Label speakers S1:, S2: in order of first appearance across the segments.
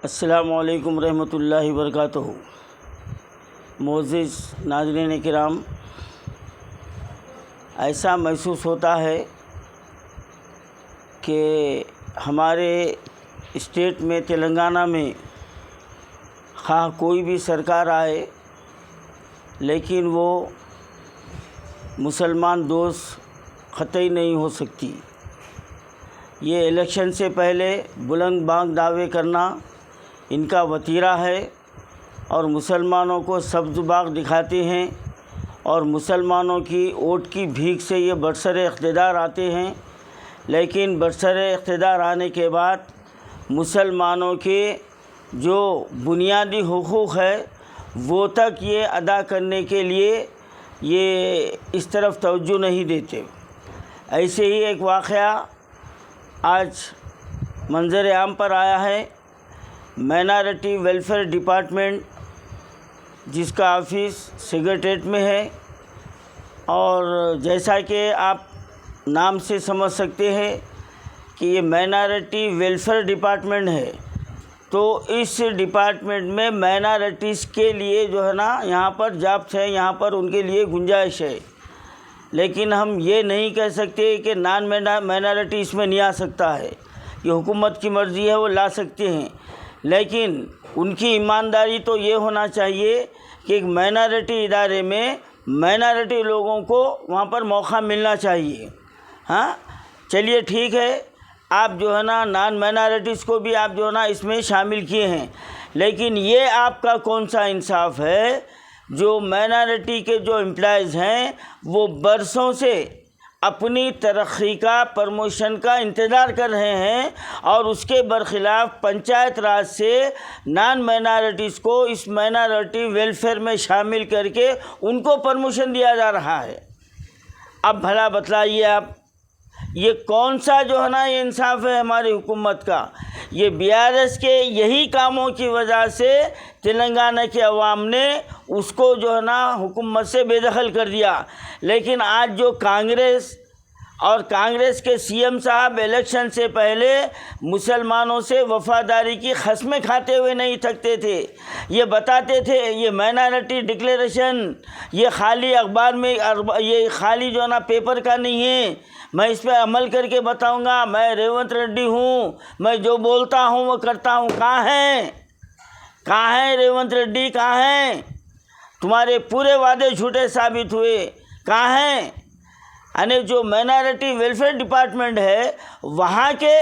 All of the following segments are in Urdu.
S1: السلام علیکم ورحمۃ اللہ وبرکاتہ۔ معزز ناظرین کرام، ایسا محسوس ہوتا ہے کہ ہمارے اسٹیٹ میں تلنگانہ میں خواہ کوئی بھی سرکار آئے لیکن وہ مسلمان دوست قطعی نہیں ہو سکتی۔ یہ الیکشن سے پہلے بلند بانگ دعوے کرنا ان کا وتیرہ ہے اور مسلمانوں کو سبز باغ دکھاتے ہیں اور مسلمانوں کی ووٹ کی بھیک سے یہ برسر اقتدار آتے ہیں، لیکن برسر اقتدار آنے کے بعد مسلمانوں کے جو بنیادی حقوق ہے وہ تک یہ ادا کرنے کے لیے یہ اس طرف توجہ نہیں دیتے۔ ایسے ہی ایک واقعہ آج منظر عام پر آیا ہے۔ مائنارٹی ویلفیئر ڈپارٹمنٹ جس کا آفس سیکریٹریٹ میں ہے، اور جیسا کہ آپ نام سے سمجھ سکتے ہیں کہ یہ مائنارٹی ویلفیئر ڈپارٹمنٹ ہے، تو اس ڈپارٹمنٹ میں مائنارٹیز کے لیے جو ہے نا یہاں پر جابس ہیں، یہاں پر ان کے لیے گنجائش ہے، لیکن ہم یہ نہیں کہہ سکتے کہ نان مائنارٹی اس میں نہیں آ سکتا ہے۔ یہ حکومت کی مرضی ہے، وہ لا سکتے ہیں، لیکن ان کی ایمانداری تو یہ ہونا چاہیے کہ ایک مائنارٹی ادارے میں مائنارٹی لوگوں کو وہاں پر موقع ملنا چاہیے۔ ہاں چلیے ٹھیک ہے، آپ جو ہے نا نان مائنارٹیز کو بھی آپ جو ہے نا اس میں شامل کیے ہیں، لیکن یہ آپ کا کون سا انصاف ہے؟ جو مائنارٹی کے جو امپلائیز ہیں وہ برسوں سے اپنی ترقی کا، پروموشن کا انتظار کر رہے ہیں، اور اس کے برخلاف پنچایت راج سے نان مائنارٹیز کو اس مائنارٹی ویلفیئر میں شامل کر کے ان کو پرموشن دیا جا رہا ہے۔ اب بھلا بتلائیے آپ، یہ کون سا جو ہے نا یہ انصاف ہے ہماری حکومت کا؟ یہ BRS کے یہی کاموں کی وجہ سے تلنگانہ کے عوام نے اس کو جو ہے نا حکومت سے بے دخل کر دیا، لیکن آج جو کانگریس اور کانگریس کے CM صاحب الیکشن سے پہلے مسلمانوں سے وفاداری کی قسمیں کھاتے ہوئے نہیں تھکتے تھے، یہ بتاتے تھے یہ مائنارٹی ڈکلیریشن یہ خالی اخبار میں، یہ خالی جو ہے نا پیپر کا نہیں ہے، میں اس پہ عمل کر کے بتاؤں گا، میں ریونت ریڈی ہوں، میں جو بولتا ہوں وہ کرتا ہوں۔ کہاں ہیں ریونت ریڈی؟ کہاں ہیں؟ تمہارے پورے وعدے جھوٹے ثابت ہوئے، کہاں ہیں؟ یعنی جو مائنارٹی ویلفیئر ڈپارٹمنٹ ہے وہاں کے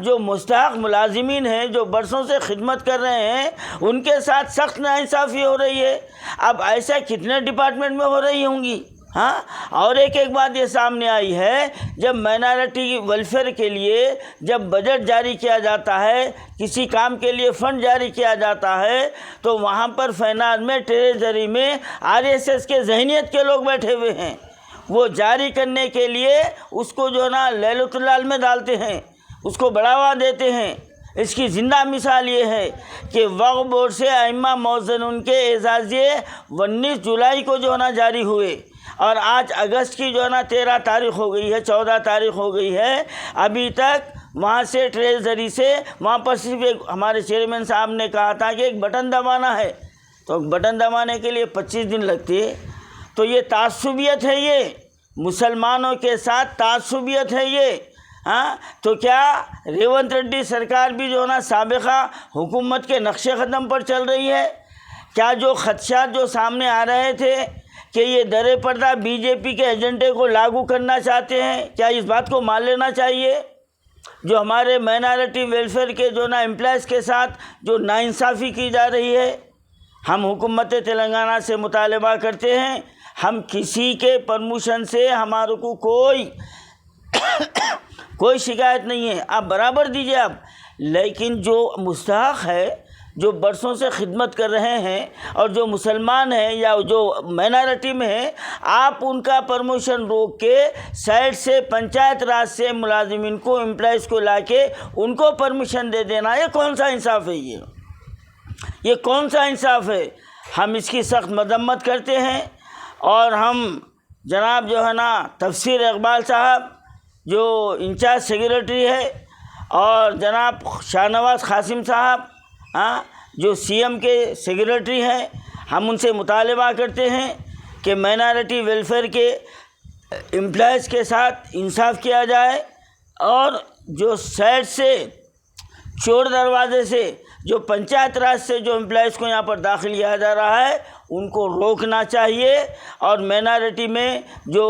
S1: جو مستحق ملازمین ہیں جو برسوں سے خدمت کر رہے ہیں ان کے ساتھ سخت ناانصافی ہو رہی ہے۔ اب ایسا کتنے ڈپارٹمنٹ میں ہو رہی ہوں گی؟ اور ایک بات یہ سامنے آئی ہے، جب مائنارٹی ویلفیئر کے لیے جب بجٹ جاری کیا جاتا ہے، کسی کام کے لیے فنڈ جاری کیا جاتا ہے، تو وہاں پر فائنانس میں، ٹریجری میں RSS کے ذہنیت کے لوگ بیٹھے ہوئے ہیں، وہ جاری کرنے کے لیے اس کو جو ہے نا لیلۃ اللال میں ڈالتے ہیں، اس کو بڑھاوا دیتے ہیں۔ اس کی زندہ مثال یہ ہے کہ وقف بورڈ سے ائمہ معززین کے اعزازیے 19 جولائی کو جو ہے نا جاری ہوئے، اور آج اگست کی جو ہے نا 13 تاریخ ہو گئی ہے، 14 تاریخ ہو گئی ہے، ابھی تک وہاں سے ٹریجری سے وہاں پر صرف ایک ہمارے چیئرمین صاحب نے کہا تھا کہ ایک بٹن دبانا ہے، تو بٹن دبانے کے لیے 25 دن لگتے۔ تو یہ تعصبیت ہے، یہ مسلمانوں کے ساتھ تعصبیت ہے یہ۔ تو کیا ریونت ریڈی سرکار بھی جو ہے نا سابقہ حکومت کے نقش قدم پر چل رہی ہے؟ کیا جو خدشات جو سامنے آ رہے تھے کہ یہ در پردہ BJP کے ایجنڈے کو لاگو کرنا چاہتے ہیں، کیا اس بات کو مان لینا چاہیے؟ جو ہمارے مائنارٹی ویلفیئر کے جو نا امپلائیز کے ساتھ جو ناانصافی کی جا رہی ہے، ہم حکومت تلنگانہ سے مطالبہ کرتے ہیں، ہم کسی کے پرموشن سے ہمارے کو کوئی شکایت نہیں ہے، آپ برابر دیجئے آپ، لیکن جو مستحق ہے، جو برسوں سے خدمت کر رہے ہیں اور جو مسلمان ہیں یا جو مائنارٹی میں ہیں، آپ ان کا پرموشن روک کے سائڈ سے پنچایت راج سے ملازمین کو، امپلائیز کو لا کے ان کو پرمیشن دے دینا، یہ کون سا انصاف ہے؟ یہ کون سا انصاف ہے؟ ہم اس کی سخت مذمت کرتے ہیں، اور ہم جناب جو ہے نا تفسیر اقبال صاحب جو انچارج سیکریٹری ہے، اور جناب شاہ نواز قاسم صاحب جو سی ایم کے سیکریٹری ہیں، ہم ان سے مطالبہ کرتے ہیں کہ مائنارٹی ویلفیئر کے امپلائیز کے ساتھ انصاف کیا جائے، اور جو سائڈ سے چور دروازے سے جو پنچایت راج سے جو امپلائیز کو یہاں پر داخل کیا جا رہا ہے ان کو روکنا چاہیے، اور مائنارٹی میں جو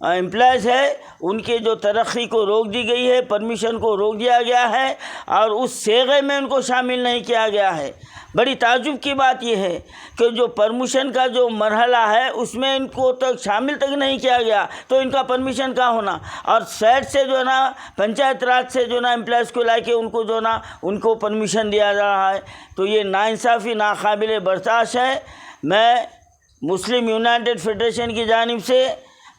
S1: امپلائیز ہے ان کے جو ترقی کو روک دی گئی ہے، پرمیشن کو روک دیا گیا ہے، اور اس صیغے میں ان کو شامل نہیں کیا گیا ہے۔ بڑی تعجب کی بات یہ ہے کہ جو پرمیشن کا جو مرحلہ ہے اس میں ان کو تک شامل تک نہیں کیا گیا، تو ان کا پرمیشن کہاں ہونا؟ اور سائڈ سے جو ہے نا پنچایت راج سے جو ہے نا امپلائیز کو لا کے ان کو جو ہے نا ان کو پرمیشن دیا جا رہا ہے، تو یہ ناانصافی ناقابل برداشت ہے۔ میں مسلم یونائٹڈ فیڈریشن کی جانب سے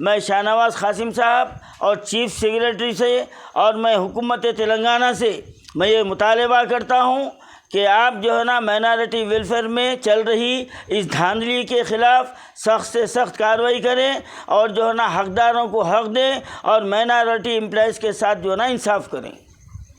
S1: میں شاہ نواز قاسم صاحب اور چیف سیکریٹری سے اور میں حکومت تلنگانہ سے میں یہ مطالبہ کرتا ہوں کہ آپ جو ہے نا مائنارٹی ویلفیئر میں چل رہی اس دھاندلی کے خلاف سخت سے سخت کارروائی کریں، اور جو ہے نا حقداروں کو حق دیں، اور مائنارٹی امپلائیز کے ساتھ جو ہے نا انصاف کریں۔